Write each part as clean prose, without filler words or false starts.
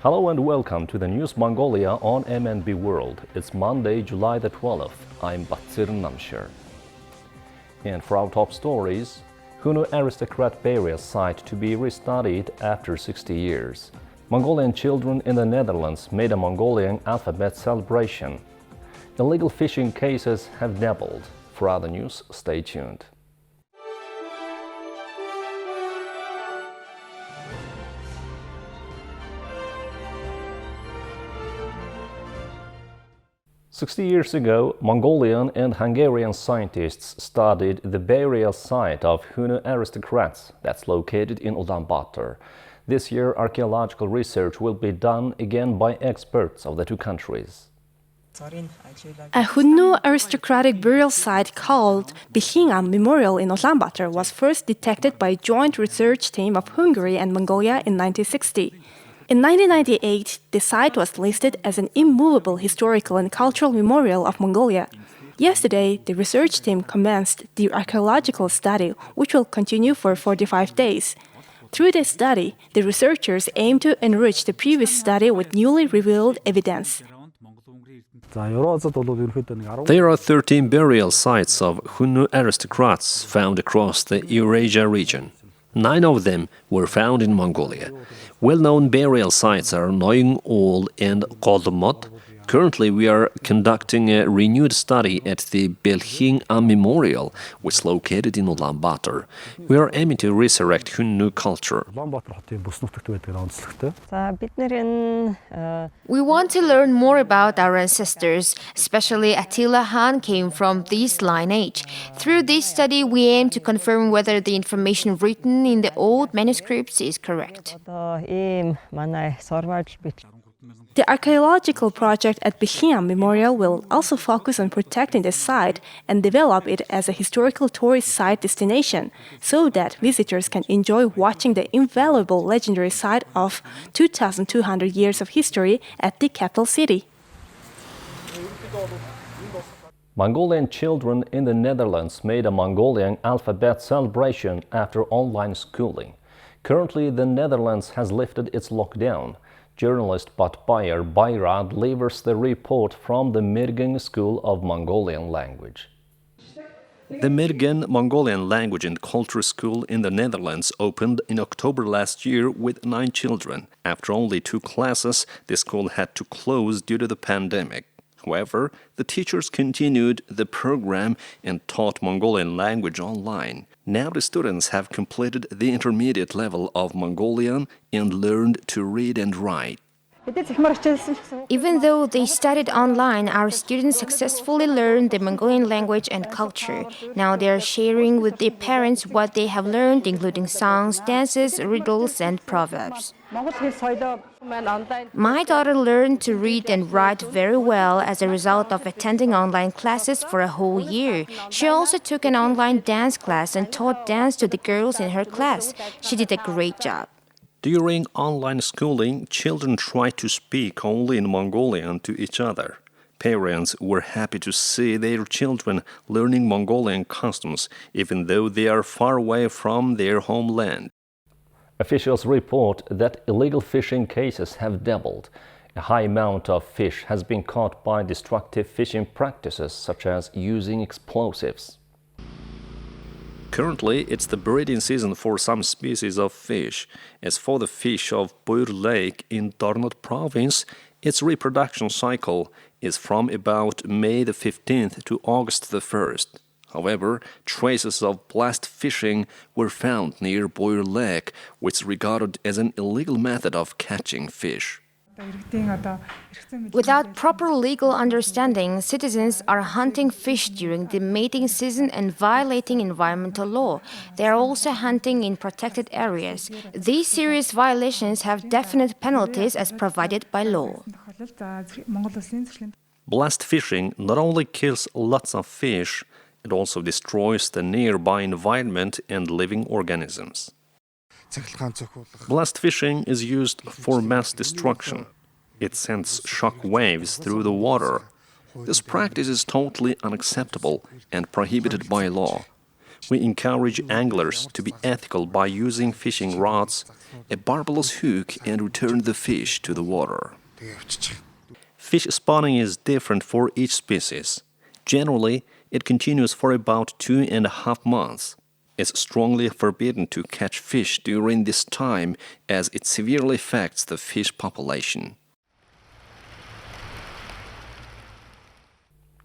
Hello and welcome to the News Mongolia on MNB World. It's Monday, July the 12th. I'm Batsir Namshir. And for our top stories, Hunnu aristocrat burial site to be restudied after 60 years. Mongolian children in the Netherlands made a Mongolian Alphabet Celebration. Illegal fishing cases have doubled. For other news, stay tuned. "60 years ago, Mongolian and Hungarian scientists studied the burial site of Hunnu aristocrats that's located in Ulaanbaatar. This year, archaeological research will be done again by experts of the two countries. A Hunnu aristocratic burial site called Bihinga Memorial in Ulaanbaatar was first detected by a joint research team of Hungary and Mongolia in 1960. In 1998, the site was listed as an immovable historical and cultural memorial of Mongolia. Yesterday, the research team commenced the archaeological study, which will continue for 45 days. Through this study, the researchers aim to enrich the previous study with newly revealed evidence. There are 13 burial sites of Hunnu aristocrats found across the Eurasia region. 9 of them were found in Mongolia. Well-known burial sites are Noyung Ol and Qoldmot. Currently, we are conducting a renewed study at the Bihinga Memorial, which is located in Ulaanbaatar. We are aiming to resurrect Hunnu culture. We want to learn more about our ancestors, especially Attila Han came from this lineage. Through this study, we aim to confirm whether the information written in the old manuscripts is correct. The archaeological project at Bihinga Memorial will also focus on protecting the site and develop it as a historical tourist site destination, so that visitors can enjoy watching the invaluable legendary site of 2,200 years of history at the capital city. Mongolian children in the Netherlands made a Mongolian Alphabet Celebration after online schooling. Currently, the Netherlands has lifted its lockdown. Journalist Batbayer Bayra delivers the report from the Mirgen School of Mongolian Language. The Mirgen Mongolian Language and Culture School in the Netherlands opened in October last year with 9 children. After only 2 classes, the school had to close due to the pandemic. However, the teachers continued the program and taught Mongolian language online. Now the students have completed the intermediate level of Mongolian and learned to read and write. Even though they studied online, our students successfully learned the Mongolian language and culture. Now they are sharing with their parents what they have learned, including songs, dances, riddles, and proverbs. My daughter learned to read and write very well as a result of attending online classes for a whole year. She also took an online dance class and taught dance to the girls in her class. She did a great job. During online schooling, children tried to speak only in Mongolian to each other. Parents were happy to see their children learning Mongolian customs, even though they are far away from their homeland. Officials report that illegal fishing cases have doubled. A high amount of fish has been caught by destructive fishing practices, such as using explosives. Currently, it's the breeding season for some species of fish. As for the fish of Buyur Lake in Tornot province, its reproduction cycle is from about May the 15th to August the 1st. However, traces of blast fishing were found near Buyur Lake, which is regarded as an illegal method of catching fish. Without proper legal understanding, citizens are hunting fish during the mating season and violating environmental law. They are also hunting in protected areas. These serious violations have definite penalties as provided by law. Blast fishing not only kills lots of fish, it also destroys the nearby environment and living organisms. Blast fishing is used for mass destruction. It sends shock waves through the water. This practice is totally unacceptable and prohibited by law. We encourage anglers to be ethical by using fishing rods, a barbless hook, and return the fish to the water. Fish spawning is different for each species. Generally, it continues for about 2.5 months. It's strongly forbidden to catch fish during this time as it severely affects the fish population.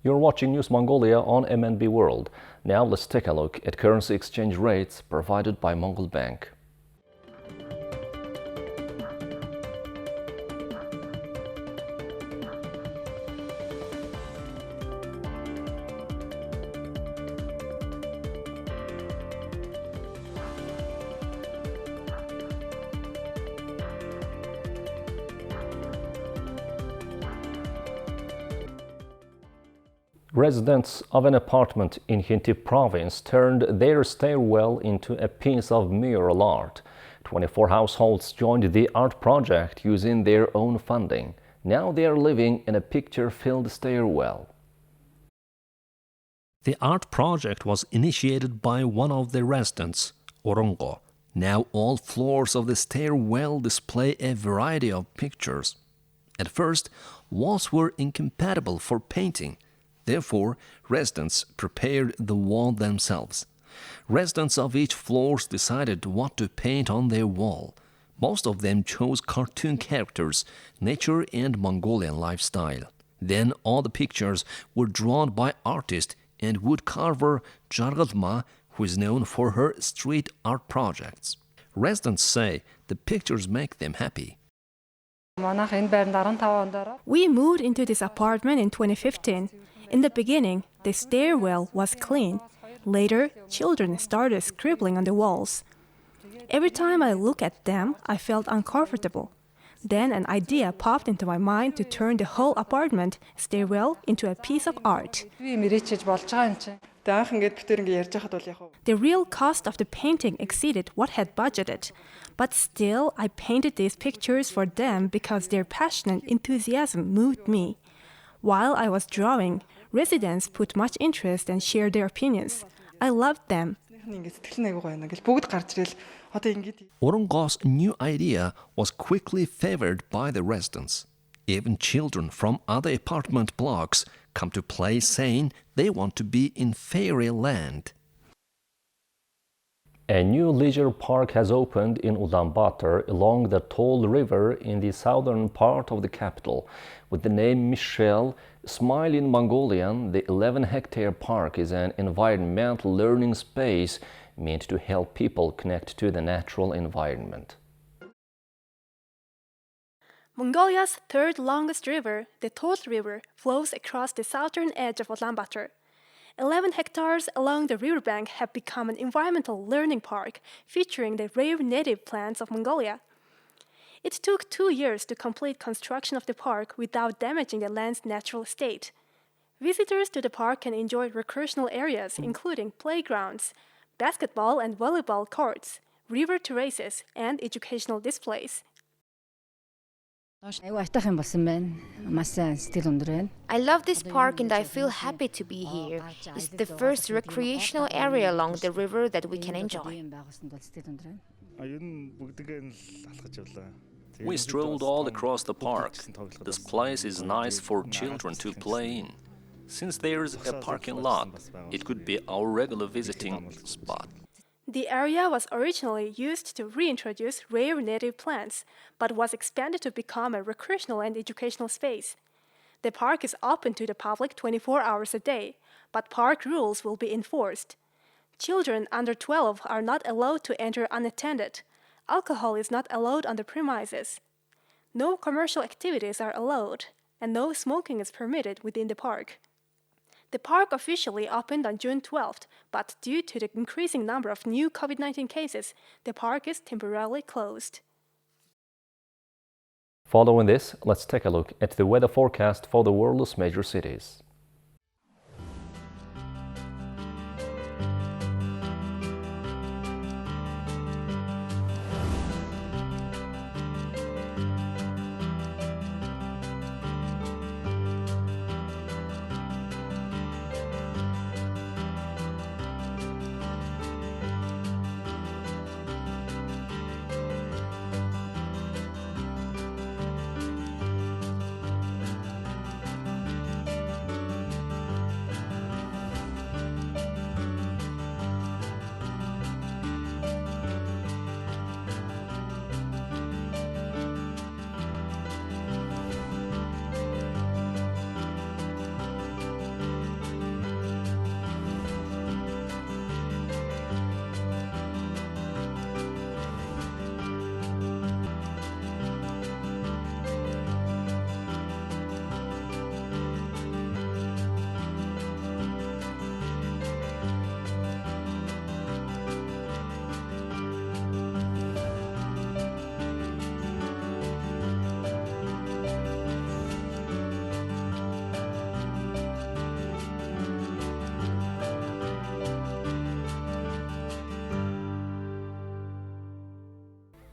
You're watching News Mongolia on MNB World. Now let's take a look at currency exchange rates provided by Mongol Bank. Residents of an apartment in Hunnu province turned their stairwell into a piece of mural art. 24 households joined the art project using their own funding. Now they are living in a picture-filled stairwell. The art project was initiated by one of the residents, Orongo. Now all floors of the stairwell display a variety of pictures. At first, walls were incompatible for painting. Therefore, residents prepared the wall themselves. Residents of each floor decided what to paint on their wall. Most of them chose cartoon characters, nature and Mongolian lifestyle. Then all the pictures were drawn by artist and woodcarver Jargalma, who is known for her street art projects. Residents say the pictures make them happy. We moved into this apartment in 2015. In the beginning, the stairwell was clean. Later, children started scribbling on the walls. Every time I look at them, I felt uncomfortable. Then an idea popped into my mind to turn the whole apartment stairwell into a piece of art. The real cost of the painting exceeded what had budgeted. But still, I painted these pictures for them because their passionate enthusiasm moved me. While I was drawing, residents put much interest and shared their opinions. I loved them. Orongo's new idea was quickly favored by the residents. Even children from other apartment blocks come to play, saying they want to be in fairyland. A new leisure park has opened in Ulaanbaatar along the Tol River in the southern part of the capital. With the name Michel, Smile in Mongolian, the 11-hectare park is an environmental learning space meant to help people connect to the natural environment. Mongolia's third longest river, the Tol River, flows across the southern edge of Ulaanbaatar. 11 hectares along the riverbank have become an environmental learning park featuring the rare native plants of Mongolia. It took 2 years to complete construction of the park without damaging the land's natural state. Visitors to the park can enjoy recreational areas including playgrounds, basketball and volleyball courts, river terraces, and educational displays. I love this park and I feel happy to be here. It's the first recreational area along the river that we can enjoy. We strolled all across the park. This place is nice for children to play in. Since there's a parking lot, it could be our regular visiting spot. The area was originally used to reintroduce rare native plants, but was expanded to become a recreational and educational space. The park is open to the public 24 hours a day, but park rules will be enforced. Children under 12 are not allowed to enter unattended. Alcohol is not allowed on the premises. No commercial activities are allowed, and no smoking is permitted within the park. The park officially opened on June 12th, but due to the increasing number of new COVID-19 cases, the park is temporarily closed. Following this, let's take a look at the weather forecast for the world's major cities.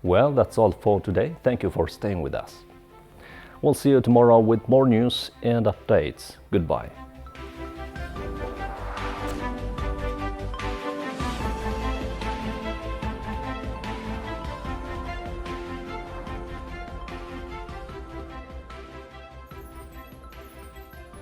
Well, that's all for today. Thank you for staying with us. We'll see you tomorrow with more news and updates. Goodbye.